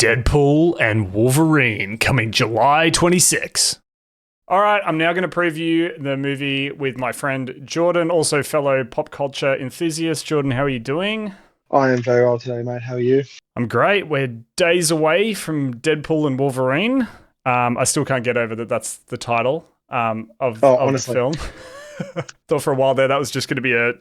Deadpool and Wolverine coming July 26. All right, I'm now going to preview the movie with my friend Jordan, also fellow pop culture enthusiast. Jordan, how are you doing? I am very well today, mate. How are you? I'm great. We're days away from Deadpool and Wolverine. I still can't get over that that's the title of the Honestly, film. Thought for a while there that was just going to be a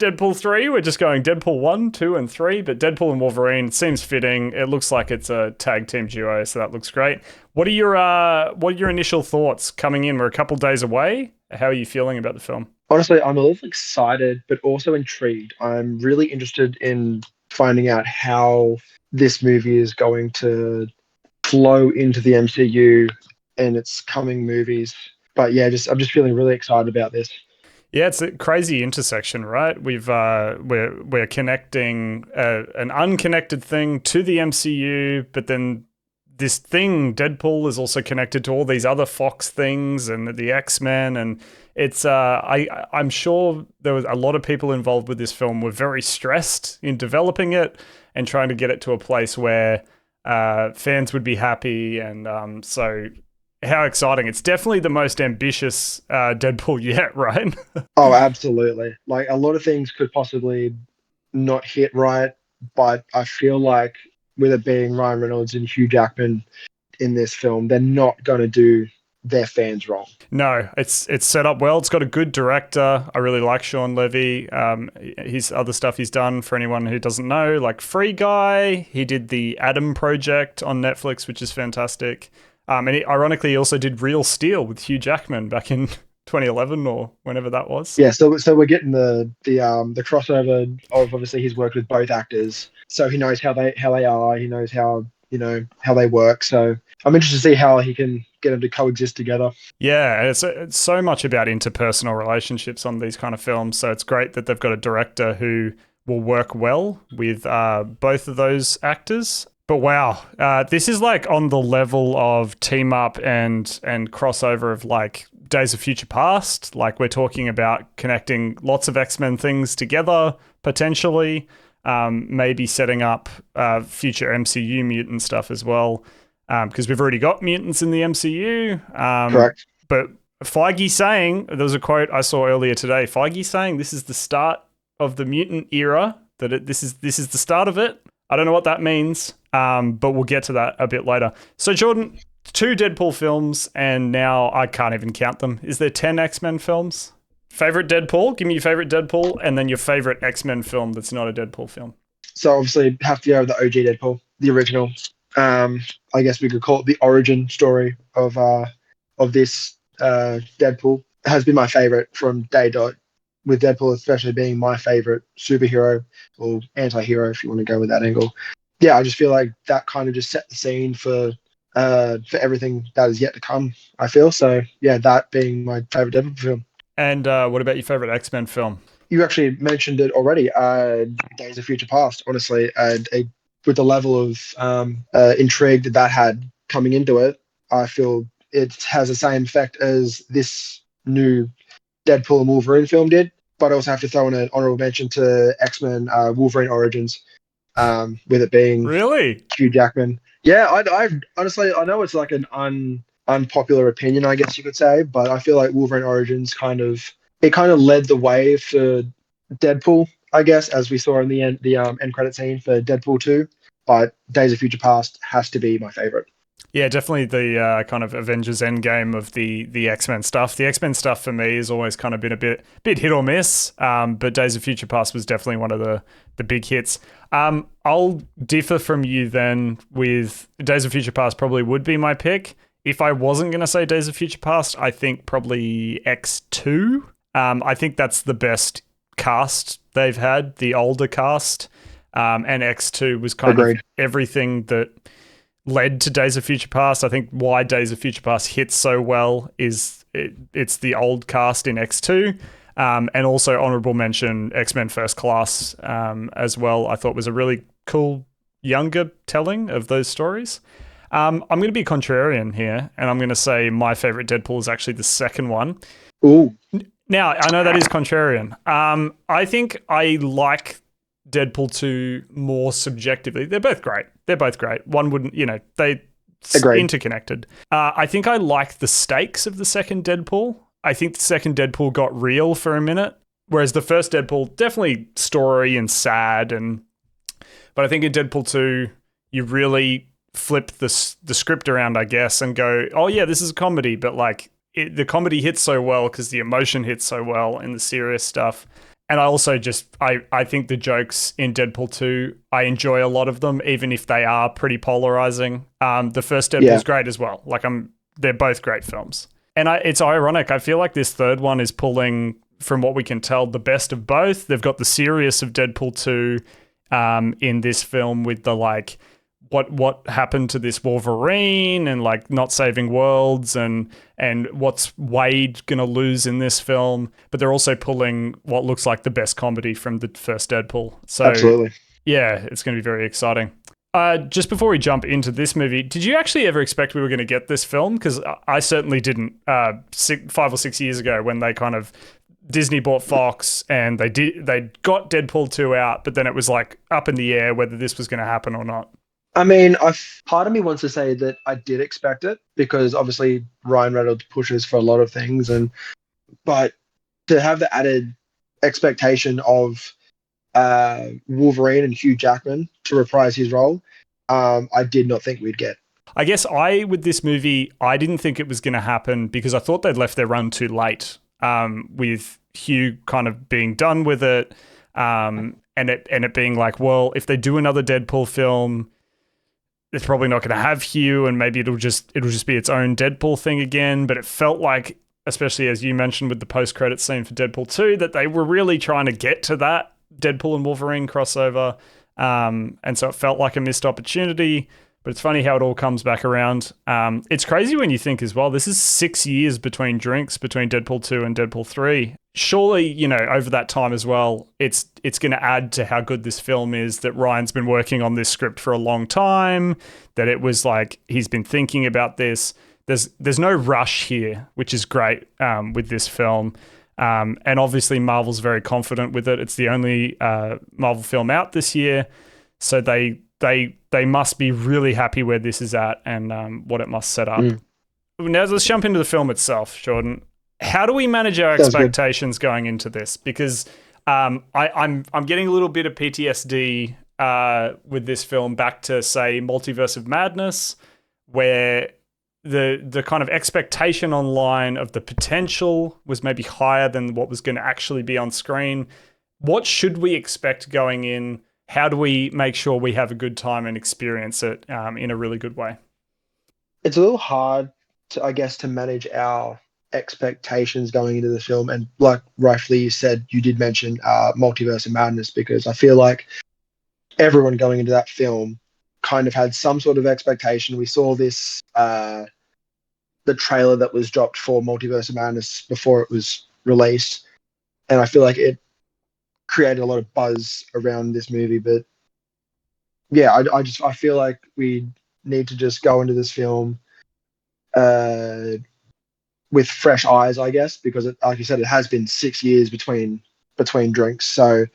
Deadpool 3. We're just going Deadpool 1, 2, and 3, but Deadpool and Wolverine seems fitting. It looks like it's a tag team duo, so that looks great. What are your initial thoughts coming in? We're a couple days away. How are you feeling about the film? honestly, I'm a little excited, but also intrigued. I'm really interested in finding out how this movie is going to flow into the MCU and its coming movies. But yeah, I'm just feeling really excited about this. Yeah, it's a crazy intersection, right? We're connecting an unconnected thing to the MCU, but then this thing, Deadpool, is also connected to all these other Fox things and the X-Men, and it's I'm sure there was a lot of people involved with this film were very stressed in developing it and trying to get it to a place where fans would be happy, and so. How exciting. It's definitely the most ambitious Deadpool yet, right? Oh, absolutely. Like a lot of things could possibly not hit right, but I feel like with it being Ryan Reynolds and Hugh Jackman in this film, they're not going to do their fans wrong. No, it's set up well. It's got a good director. I really like Sean Levy. His other stuff he's done, for anyone who doesn't know, like Free Guy. He did the Adam Project on Netflix, which is fantastic. Ironically, he also did Real Steel with Hugh Jackman back in 2011 or whenever that was. Yeah, so we're getting the crossover of obviously he's worked with both actors, so he knows how they are. He knows how they work. So I'm interested to see how he can get them to coexist together. Yeah, it's so much about interpersonal relationships on these kind of films. So it's great that they've got a director who will work well with both of those actors. But wow, this is like on the level of team up and crossover of like Days of Future Past. Like we're talking about connecting lots of X-Men things together, potentially, maybe setting up future MCU mutant stuff as well, because we've already got mutants in the MCU. Correct. But Feige saying, there was a quote I saw earlier today, Feige saying this is the start of the mutant era, this is the start of it. I don't know what that means, but we'll get to that a bit later. So, Jordan, 2 Deadpool films, and now I can't even count them. Is there 10 X-Men films? Favorite Deadpool? Give me your favorite Deadpool, and then your favorite X-Men film that's not a Deadpool film. So obviously have to go with the OG Deadpool, the original. I guess we could call it the origin story of this Deadpool. It has been my favorite from day dot, with Deadpool especially being my favorite superhero or anti-hero, if you want to go with that angle. Yeah, I just feel like that kind of just set the scene for everything that is yet to come, I feel. So yeah, that being my favorite Deadpool film. And what about your favorite X-Men film? You actually mentioned it already, Days of Future Past, honestly. With the level of intrigue that had coming into it, I feel it has the same effect as this new Deadpool and Wolverine film did. But I also have to throw in an honorable mention to X-Men Wolverine Origins, with it being Really? Hugh Jackman. Yeah, I honestly, I know it's like an unpopular opinion, I guess you could say, but I feel like Wolverine Origins kind of led the way for Deadpool, I guess, as we saw in the end credit scene for Deadpool 2. But Days of Future Past has to be my favorite. Yeah, definitely the kind of Avengers Endgame of the X-Men stuff. The X-Men stuff for me has always kind of been a bit hit or miss, but Days of Future Past was definitely one of the big hits. I'll differ from you then with Days of Future Past probably would be my pick. If I wasn't going to say Days of Future Past, I think probably X2. I think that's the best cast they've had, the older cast, and X2 was kind Agreed. of everything that led to Days of Future Past. I think why Days of Future Past hits so well is it's the old cast in X2, and also honorable mention X-Men First Class as well. I thought was a really cool younger telling of those stories. I'm going to be contrarian here, and I'm going to say my favorite Deadpool is actually the second one. Ooh. Now, I know that is contrarian. I think I like Deadpool 2 more subjectively. They're both great. One wouldn't, they Agreed. interconnected. I think I like the stakes of the second Deadpool. I think the second Deadpool got real for a minute, whereas the first Deadpool definitely story and sad, but I think in Deadpool 2 you really flip the script around, I guess, and go, oh yeah, this is a comedy, but like the comedy hits so well because the emotion hits so well in the serious stuff. And I also I think the jokes in Deadpool 2, I enjoy a lot of them, even if they are pretty polarizing. The first Deadpool's great as well. Like they're both great films. And it's ironic. I feel like this third one is pulling, from what we can tell, the best of both. They've got the serious of Deadpool 2 in this film with the like, what happened to this Wolverine and like not saving worlds and what's Wade gonna lose in this film, but they're also pulling what looks like the best comedy from the first Deadpool. So absolutely, yeah, it's gonna be very exciting. Just before we jump into this movie, did you actually ever expect we were going to get this film? Because I certainly didn't. 5 or 6 years ago, when they kind of Disney bought Fox and they got Deadpool 2 out, but then it was like up in the air whether this was going to happen or not. I mean, part of me wants to say that I did expect it because obviously Ryan Reynolds pushes for a lot of things, but to have the added expectation of Wolverine and Hugh Jackman to reprise his role, I did not think we'd get. I guess with this movie, I didn't think it was going to happen because I thought they'd left their run too late, with Hugh kind of being done with it, and it being like, well, if they do another Deadpool film, it's probably not going to have Hugh, and maybe it'll just be its own Deadpool thing again. But it felt like, especially as you mentioned with the post-credits scene for Deadpool 2, that they were really trying to get to that Deadpool and Wolverine crossover. And so it felt like a missed opportunity. But it's funny how it all comes back around. It's crazy when you think as well, this is 6 years between drinks between Deadpool 2 and Deadpool 3. Surely, over that time as well, it's going to add to how good this film is that Ryan's been working on this script for a long time, that it was like he's been thinking about this. There's no rush here, which is great with this film. And obviously Marvel's very confident with it. It's the only Marvel film out this year. So they must be really happy where this is at and what it must set up. Now let's jump into the film itself, Jordan. How do we manage our expectations going into this? Because I'm getting a little bit of PTSD with this film back to, say, Multiverse of Madness, where the kind of expectation online of the potential was maybe higher than what was going to actually be on screen. What should we expect going in? How do we make sure we have a good time and experience it in a really good way? It's a little hard to manage our expectations going into the film. And like rightfully you said, you did mention Multiverse of Madness, because I feel like everyone going into that film kind of had some sort of expectation. We saw this, the trailer that was dropped for Multiverse of Madness before it was released. And I feel like it created a lot of buzz around this movie. But yeah, I feel like we need to just go into this film with fresh eyes, I guess, because like you said, it has been 6 years between drinks. So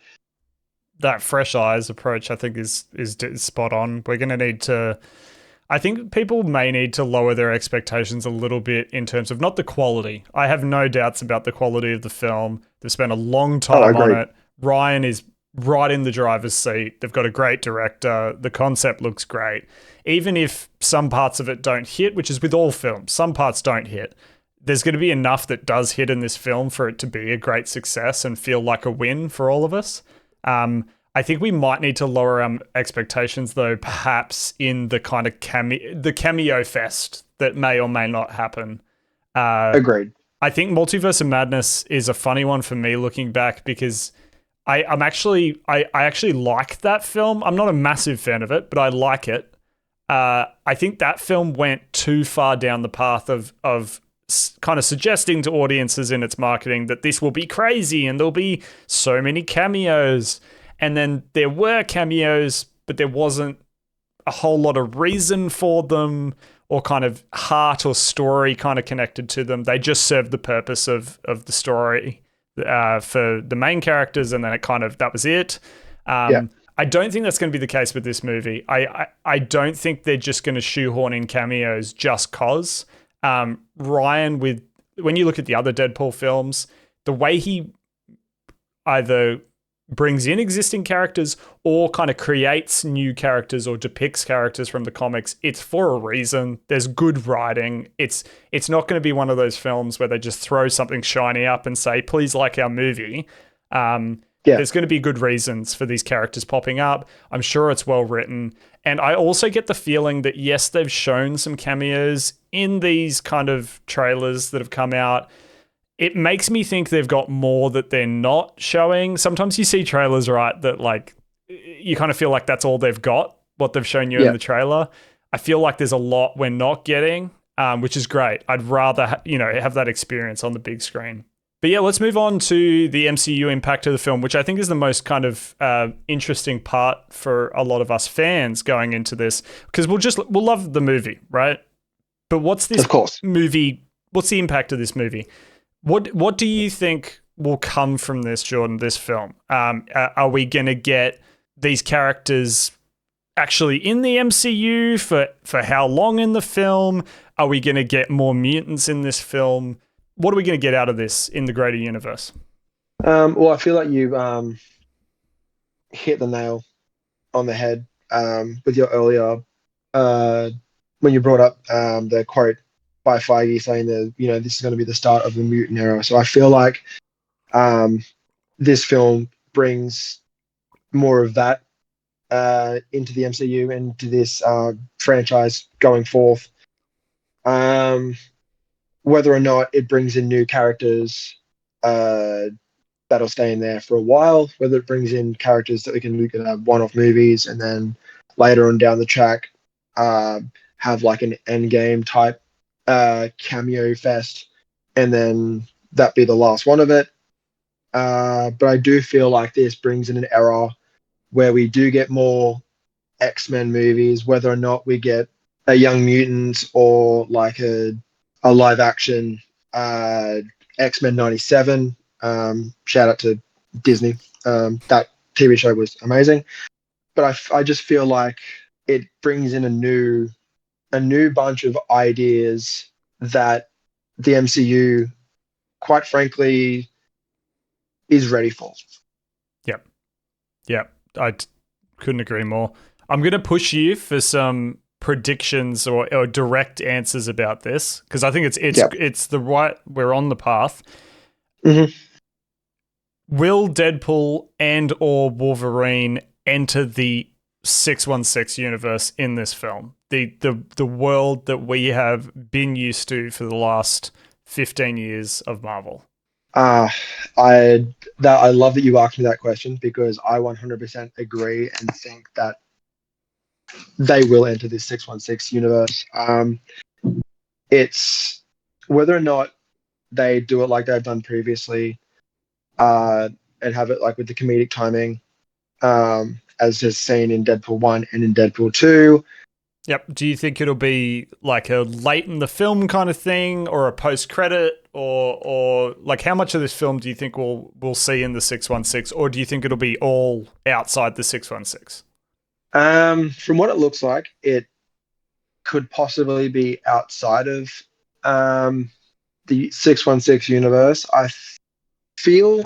that fresh eyes approach, I think, is spot on. We're going to need to, I think people may need to lower their expectations a little bit in terms of not the quality. I have no doubts about the quality of the film. They've spent a long time on it. Ryan is right in the driver's seat. They've got a great director. The concept looks great. Even if some parts of it don't hit, which is with all films, some parts don't hit, there's going to be enough that does hit in this film for it to be a great success and feel like a win for all of us. I think we might need to lower our expectations, though, perhaps in the kind of cameo fest that may or may not happen. Agreed. I think Multiverse of Madness is a funny one for me looking back, because I actually like that film. I'm not a massive fan of it, but I like it. I think that film went too far down the path of kind of suggesting to audiences in its marketing that this will be crazy and there'll be so many cameos. And then there were cameos, but there wasn't a whole lot of reason for them or kind of heart or story kind of connected to them. They just served the purpose of the story for the main characters, and then that was it. Yeah. I don't think that's going to be the case with this movie. I don't think they're just going to shoehorn in cameos just cause. Ryan, when you look at the other Deadpool films, the way he either brings in existing characters or kind of creates new characters or depicts characters from the comics, it's for a reason. There's good writing. It's not going to be one of those films where they just throw something shiny up and say, please like our movie. There's going to be good reasons for these characters popping up. I'm sure it's well written. And I also get the feeling that, yes, they've shown some cameos in these kind of trailers that have come out. It makes me think they've got more that they're not showing. Sometimes you see trailers, right, that like you kind of feel like that's all they've got, what they've shown you in the trailer. I feel like there's a lot we're not getting, which is great. I'd rather have that experience on the big screen. But yeah, let's move on to the MCU impact of the film, which I think is the most kind of interesting part for a lot of us fans going into this, because we'll love the movie, right? But what's this movie? What's the impact of this movie? What do you think will come from this, Jordan, this film? Are we going to get these characters actually in the MCU for how long in the film? Are we going to get more mutants in this film? What are we going to get out of this in the greater universe? Well, I feel like you hit the nail on the head with your earlier when you brought up the quote by Feige saying that this is going to be the start of the mutant era. So I feel like this film brings more of that into the MCU and to this franchise going forth. Whether or not it brings in new characters that'll stay in there for a while, whether it brings in characters that we can look at one-off movies and then later on down the track have like an endgame type cameo fest, and then that be the last one of it. But I do feel like this brings in an era where we do get more X-Men movies, whether or not we get a Young Mutants or like a live action X-Men 97. Shout out to Disney. That TV show was amazing. But I just feel like it brings in a new bunch of ideas that the MCU, quite frankly, is ready for. Yep. I couldn't agree more. I'm going to push you for some predictions or direct answers about this, because I think it's the right, we're on the path. Mm-hmm. Will Deadpool and or Wolverine enter the 616 universe in this film? The world that we have been used to for the last 15 years of Marvel. I love that you asked me that question, because I 100% agree and think that they will enter this 616 universe. It's whether or not they do it like they've done previously, and have it like with the comedic timing, as is seen in Deadpool 1 and in Deadpool 2. Yep. Do you think it'll be like a late in the film kind of thing, or a post-credit, or like how much of this film do you think we'll see in the 616, or do you think it'll be all outside the 616? From what it looks like, it could possibly be outside of the 616 universe. I feel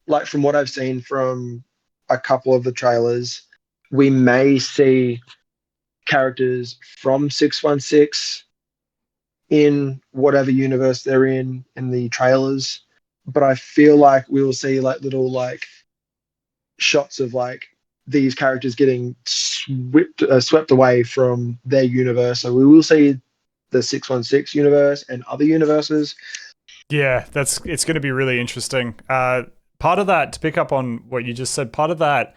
like, from what I've seen from a couple of the trailers, we may see characters from 616 in whatever universe they're in the trailers. But I feel like we will see like little like shots of like these characters getting swept away from their universe. So we will see the 616 universe and other universes. Yeah, it's going to be really interesting. Part of that, to pick up on what you just said, part of that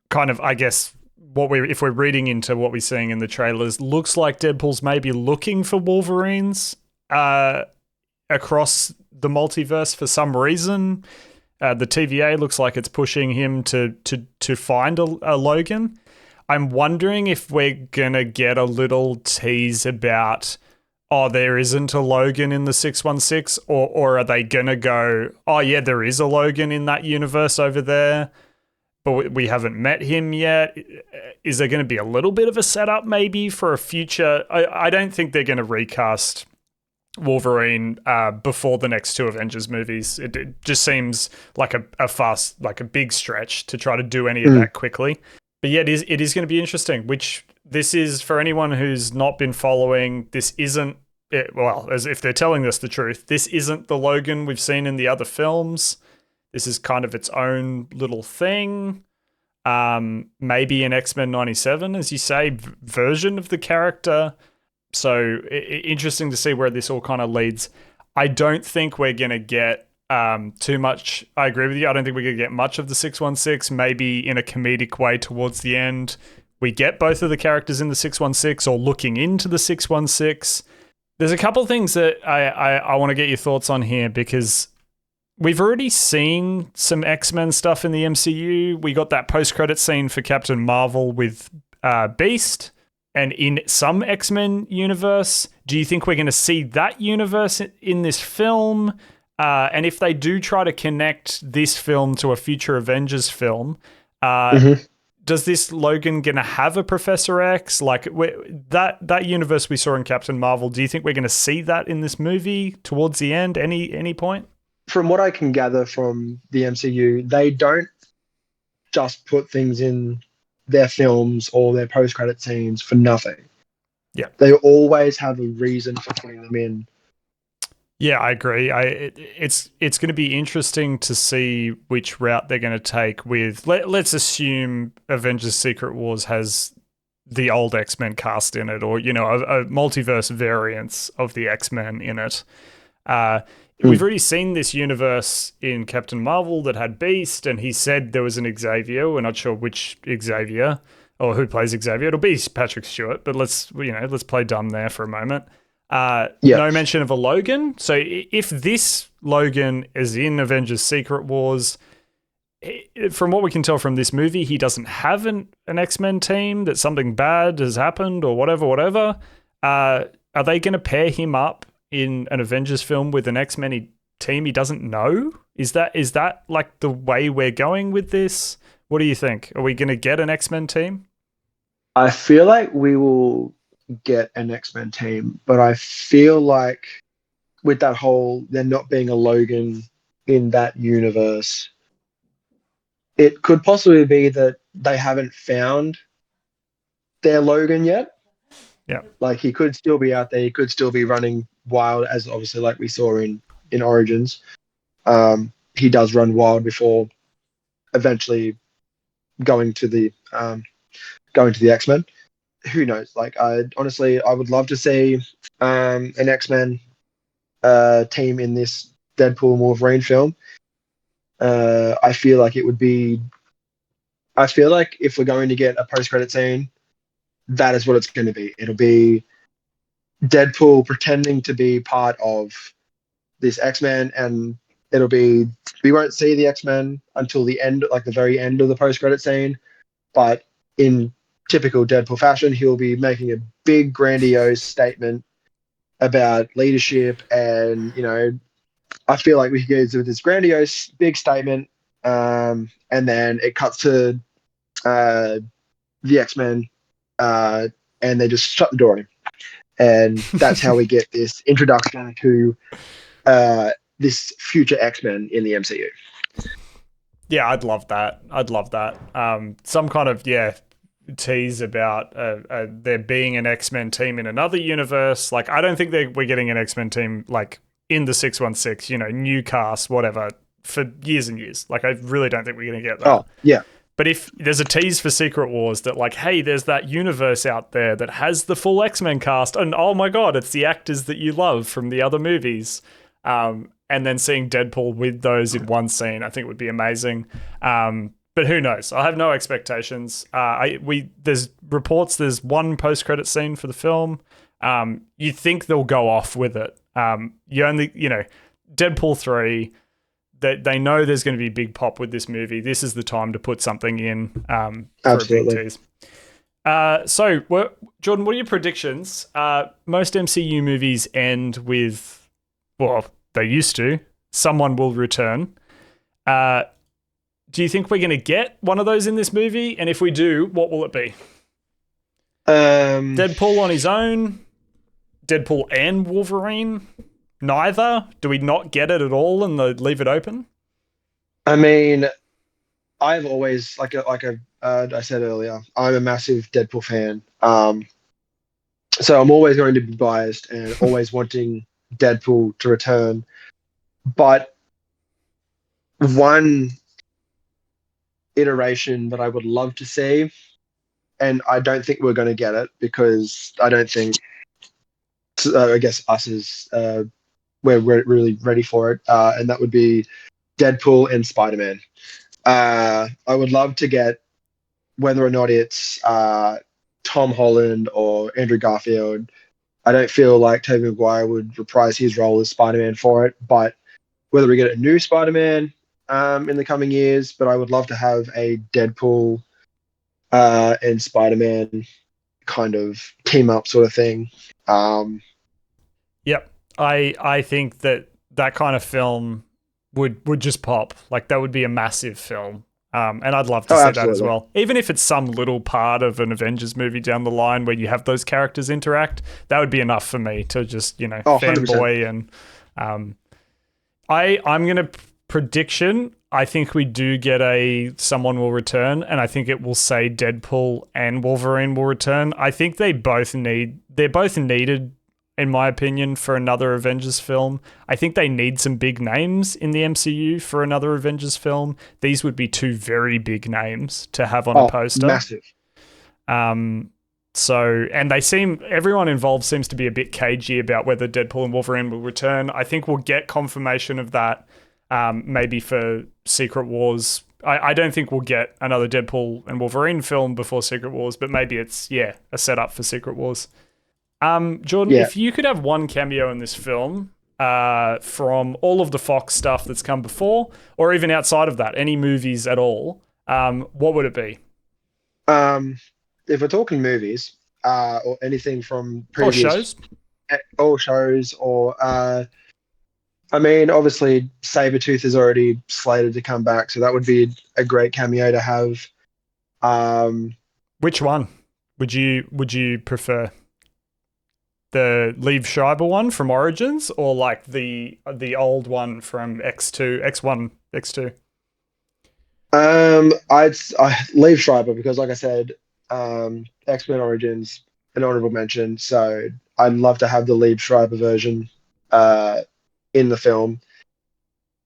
kind of, I guess, if we're reading into what we're seeing in the trailers, looks like Deadpool's maybe looking for Wolverines across the multiverse for some reason. The TVA looks like it's pushing him to find a Logan. I'm wondering if we're gonna get a little tease about, there isn't a Logan in the 616, or are they gonna go, yeah, there is a Logan in that universe over there. but we haven't met him yet. Is there going to be a little bit of a setup maybe for a future? I don't think they're going to recast Wolverine before the next two Avengers movies. It just seems like a big stretch to try to do any of that quickly. But yeah, it is going to be interesting, which this is, for anyone who's not been following, this isn't, as if they're telling us the truth, this isn't the Logan we've seen in the other films. This is kind of its own little thing. Maybe an X-Men 97, as you say, version of the character. So interesting to see where this all kind of leads. I don't think we're going to get too much. I agree with you. I don't think we're going to get much of the 616, maybe in a comedic way towards the end. We get both of the characters in the 616 or looking into the 616. There's a couple of things that I want to get your thoughts on here, because we've already seen some X-Men stuff in the MCU. We got that post-credit scene for Captain Marvel with Beast. And in some X-Men universe, do you think we're going to see that universe in this film? And if they do try to connect this film to a future Avengers film, does this Logan going to have a Professor X? Like that universe we saw in Captain Marvel, do you think we're going to see that in this movie towards the end? Any point? From what I can gather from the MCU, they don't just put things in their films or their post-credit scenes for nothing. Yeah. They always have a reason for putting them in. Yeah, I agree. It's going to be interesting to see which route they're going to take with, let's assume Avengers Secret Wars has the old X-Men cast in it, or, a multiverse variance of the X-Men in it. We've already seen this universe in Captain Marvel that had Beast, and he said there was an Xavier. We're not sure which Xavier or who plays Xavier. It'll be Patrick Stewart, but let's play dumb there for a moment. No mention of a Logan. So if this Logan is in Avengers Secret Wars, from what we can tell from this movie, he doesn't have an X-Men team, that something bad has happened or whatever. Are they going to pair him up in an Avengers film with an X-Men team he doesn't know? Is that like the way we're going with this? What do you think? Are we going to get an X-Men team? I feel like we will get an X-Men team, but I feel like with that whole there not being a Logan in that universe, it could possibly be that they haven't found their Logan yet. Yeah. Like, he could still be out there. He could still be running wild, as obviously like we saw in Origins. He does run wild before eventually going to the X-Men. Who knows? Like, I would love to see an X-Men team in this Deadpool and Wolverine film. I feel like if we're going to get a post-credit scene, that is what it's going to be. It'll be Deadpool pretending to be part of this X-Men, and we won't see the X-Men until the end, like the very end of the post-credit scene. But in typical Deadpool fashion, he'll be making a big, grandiose statement about leadership, and I feel like we could go with this grandiose, big statement, and then it cuts to the X-Men, and they just shut the door on him. And that's how we get this introduction to this future X-Men in the MCU. Yeah, I'd love that. Some kind of, tease about there being an X-Men team in another universe. Like, I don't think we're getting an X-Men team, like, in the 616, new cast, whatever, for years and years. Like, I really don't think we're going to get that. Oh, yeah. But if there's a tease for Secret Wars that, like, hey, there's that universe out there that has the full X-Men cast, and oh my God, it's the actors that you love from the other movies. And then seeing Deadpool with those in one scene, I think would be amazing. But who knows? I have no expectations. There's reports there's one post-credit scene for the film. You think they'll go off with it. Deadpool 3, they know there's going to be a big pop with this movie. This is the time to put something in for Absolutely. a big tease. Jordan, what are your predictions? Most MCU movies end with, well, they used to, someone will return. do you think we're going to get one of those in this movie? And if we do, what will it be? Deadpool on his own? Deadpool and Wolverine? Neither? Do we not get it at all and leave it open? I mean, I've always I said earlier, I'm a massive Deadpool fan. So I'm always going to be biased and always wanting Deadpool to return. But one iteration that I would love to see, and I don't think we're going to get it because I don't think, I guess us as we're really ready for it, and that would be Deadpool and Spider-Man. I would love to get, whether or not it's Tom Holland or Andrew Garfield. I don't feel like Tobey Maguire would reprise his role as Spider-Man for it, but whether we get a new Spider-Man in the coming years, but I would love to have a Deadpool and Spider-Man kind of team up sort of thing. Yep. I think that kind of film would just pop. Like, that would be a massive film. And I'd love to see that as well. Even if it's some little part of an Avengers movie down the line where you have those characters interact, that would be enough for me to just, fanboy. And I'm going to prediction. I think we do get someone will return, and I think it will say Deadpool and Wolverine will return. I think they're both needed, in my opinion, for another Avengers film. I think they need some big names in the MCU for another Avengers film. These would be two very big names to have on a poster. Massive. So, and everyone involved seems to be a bit cagey about whether Deadpool and Wolverine will return. I think we'll get confirmation of that maybe for Secret Wars. I don't think we'll get another Deadpool and Wolverine film before Secret Wars, but maybe it's, a setup for Secret Wars. Jordan, if you could have one cameo in this film from all of the Fox stuff that's come before, or even outside of that, any movies at all, what would it be? If we're talking movies, or anything from previous... Or shows? Or I mean, obviously, Sabretooth is already slated to come back, so that would be a great cameo to have. Which one would you prefer? The Liev Schreiber one from Origins, or like the old one from X1, X2? I'd Liev Schreiber, because, like I said, X-Men Origins, an honorable mention. So I'd love to have the Liev Schreiber version in the film.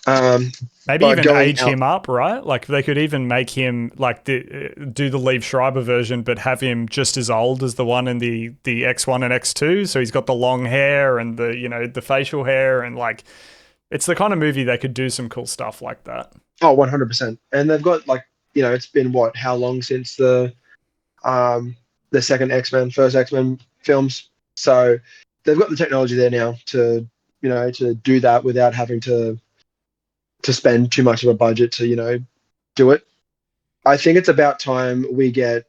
Maybe even age him up, right? Like, they could even make him like do the Liev Schreiber version, but have him just as old as the one in the X1 and X2. So he's got the long hair and the facial hair, and like, it's the kind of movie they could do some cool stuff like that. Oh, 100%. And they've got, like, it's been how long since the second first X-Men films. So they've got the technology there now to do that without having to spend too much of a budget to, do it. I think it's about time we get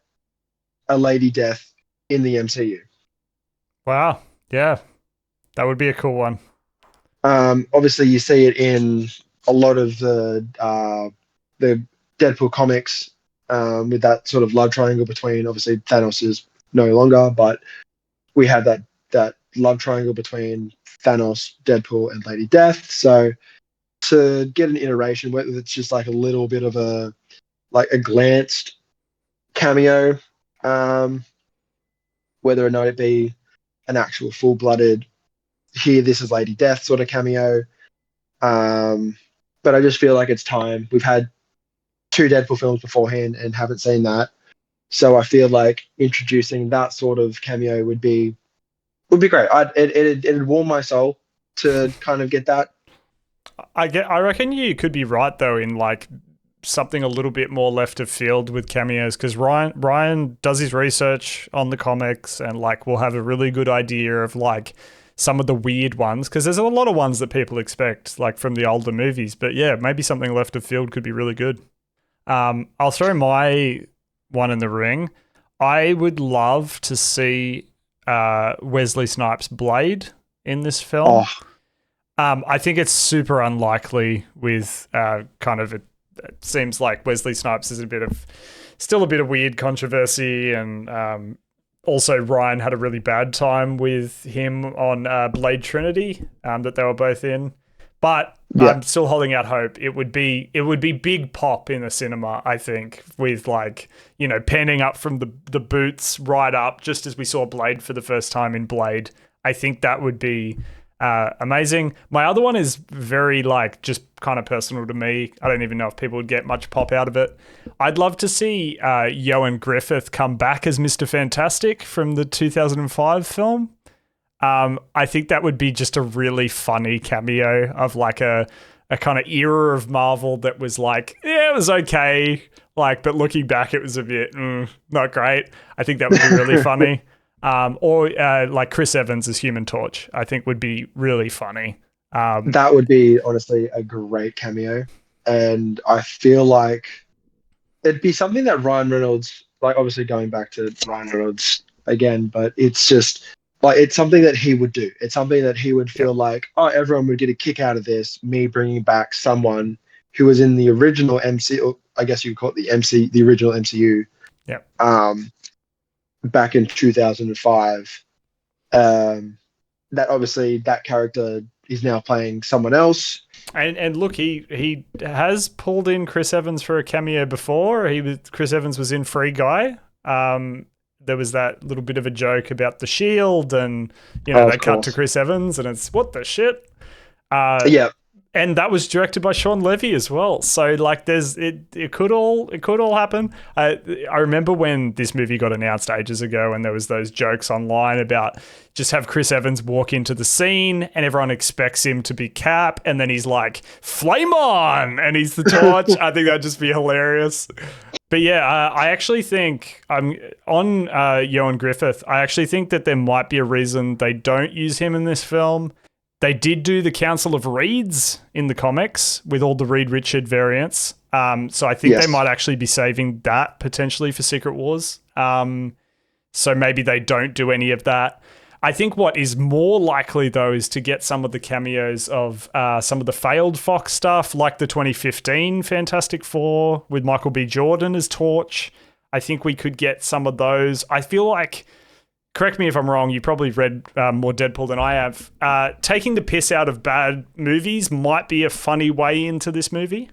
a Lady Death in the MCU. Wow. Yeah. That would be a cool one. Obviously, you see it in a lot of the Deadpool comics, with that sort of love triangle between, obviously, Thanos is no longer, but we have that love triangle between Thanos, Deadpool, and Lady Death. So to get an iteration, whether it's just like a little bit of a glanced cameo, whether or not it be an actual full-blooded, here, this is Lady Death sort of cameo. But I just feel like it's time. We've had 2 Deadpool films beforehand and haven't seen that. So I feel like introducing that sort of cameo would be great. It'd warm my soul to kind of get that. I reckon you could be right, though, in like something a little bit more left of field with cameos, because Ryan does his research on the comics, and like we'll have a really good idea of like some of the weird ones, because there's a lot of ones that people expect like from the older movies. But yeah, maybe something left of field could be really good. I'll throw my one in the ring. I would love to see Wesley Snipes' Blade in this film. I think it's super unlikely with kind of it seems like Wesley Snipes is still a bit of weird controversy, and also Ryan had a really bad time with him on Blade Trinity that they were both in. But I'm still holding out hope. It would be big pop in the cinema, I think, with like, panning up from the boots right up, just as we saw Blade for the first time in Blade. I think that would be amazing. My other one is very like just kind of personal to me. I don't even know if people would get much pop out of it. I'd love to see Ioan Gruffudd come back as Mr. Fantastic from the 2005 film. I think that would be just a really funny cameo of like a kind of era of Marvel that was like, yeah, it was okay. Like, but looking back, it was a bit not great. I think that would be really funny. Or like Chris Evans as Human Torch, I think would be really funny. That would be honestly a great cameo. And I feel like it'd be something that Ryan Reynolds, like obviously going back to Ryan Reynolds again, but it's just like, it's something that he would do. It's something that he would feel like, oh, everyone would get a kick out of this, me bringing back someone who was in the original MCU, I guess you could call it the original MCU. Yeah. Back in 2005. That obviously that character is now playing someone else. And look, he has pulled in Chris Evans for a cameo before. Chris Evans was in Free Guy. There was that little bit of a joke about the shield, and they cut to Chris Evans, and it's what the shit. Yeah. And that was directed by Sean Levy as well. So like, it could all happen. I remember when this movie got announced ages ago, and there was those jokes online about just have Chris Evans walk into the scene, and everyone expects him to be Cap, and then he's like, "Flame on!" and he's the torch. I think that'd just be hilarious. But yeah, I actually think I'm on Ioan Gruffudd. I actually think that there might be a reason they don't use him in this film. They did do the Council of Reeds in the comics with all the Reed Richard variants. So I think they might actually be saving that potentially for Secret Wars. So maybe they don't do any of that. I think what is more likely, though, is to get some of the cameos of some of the failed Fox stuff, like the 2015 Fantastic Four with Michael B. Jordan as Torch. I think we could get some of those. I feel like, correct me if I'm wrong, you probably read more Deadpool than I have. Taking the piss out of bad movies might be a funny way into this movie.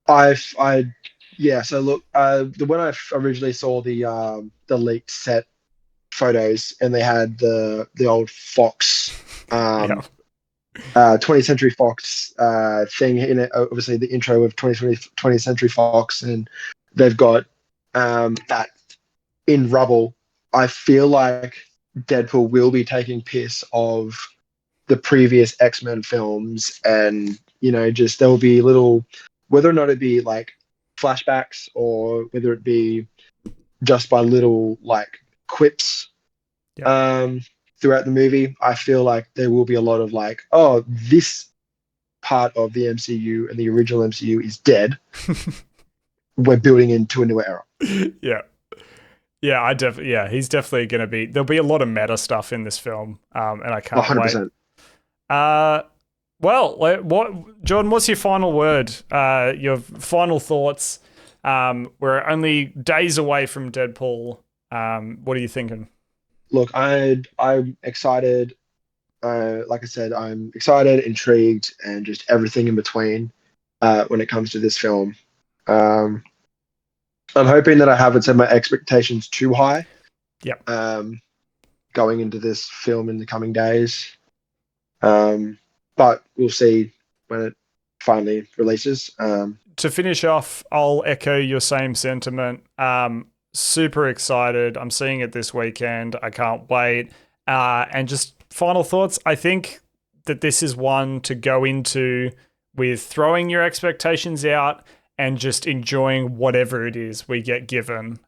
Yeah. So look, when I originally saw the leaked set photos, and they had the old Fox, 20th Century Fox thing in it. Obviously, the intro of 20th Century Fox, and they've got that in rubble. I feel like Deadpool will be taking piss of the previous X-Men films, and just there will be little, whether or not it be like flashbacks or whether it be just by little like quips throughout the movie. I feel like there will be a lot of like, oh, this part of the MCU and the original MCU is dead. We're building into a new era. Yeah, he's definitely going to be. There'll be a lot of meta stuff in this film, and I can't 100%. Wait. Well, Jordan? What's your final word? Your final thoughts? We're only days away from Deadpool. What are you thinking? Look, I'm excited. Like I said, I'm excited, intrigued, and just everything in between when it comes to this film. I'm hoping that I haven't set my expectations too high. Yep. Going into this film in the coming days. But we'll see when it finally releases. To finish off, I'll echo your same sentiment. Super excited. I'm seeing it this weekend. I can't wait. And just final thoughts. I think that this is one to go into with throwing your expectations out and just enjoying whatever it is we get given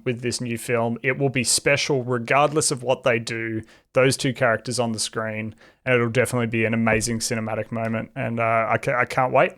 with this new film. It will be special regardless of what they do, those two characters on the screen, and it'll definitely be an amazing cinematic moment. And I can't wait.